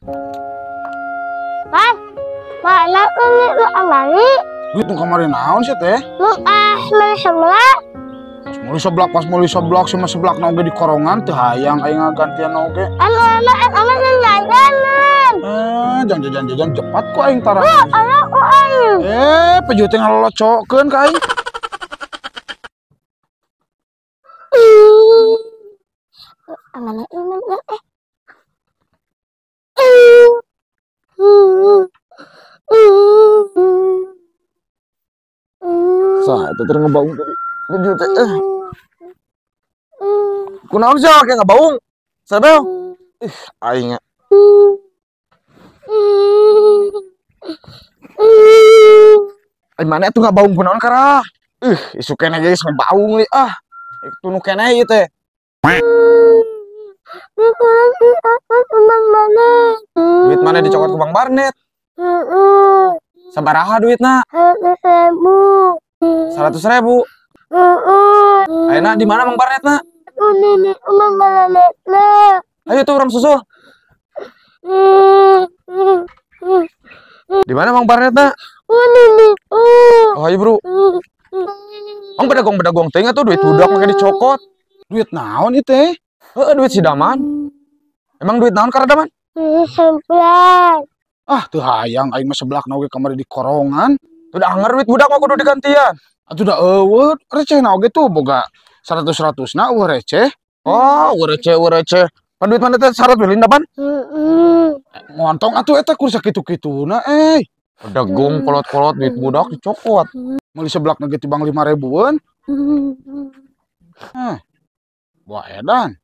Kan, mana ini lu amali? Duit nu kamari naon sih teh? Lu meli sebelah. Pas muli seblak sama seblak naoge di korongan teu hayang aing ngagantian naoge. Anu jajanan. Jajan cepat ku aing tara. Anu ku aing. Peju teh ngalolocokeun ka aing. Amana ini Sah eta teh ngebaung tadi. Peju teh kunaon sih kayak ngebaung? Sabel. Aing mana tuh ngebaung kunaon kara? Isu keneh geus ngebaung li Itu nu keneh ieu teh. Duit mana dicokot ke Bang Barnet? Sabaraha duitna? 100.000. Ayeuna di mana Bang Barnetna? Ayo tuh orang susul. Di mana Bang Barnetna? Oh ayo bro. Bang bedagong teh tuh duit budak make dicokot. Duit naon ieu teh? Duit si Daman. Emang duit naon karena Daman? sebelah. Teu hayang aing mah seblak naoge kamari di korongan. Teu da anger duit budak mah kudu digantian. Atuh da eueuh receh naoge tuh boga 100-100 eueuh receh. Eueuh receh. Pan duit mana teh syarat we Daman? Montong atuh eta kur sakitu-kituna Bedagong kolot-kolot duit budak dicokot. Meuli seblak na ge tibang 5.000-an. Wah edan.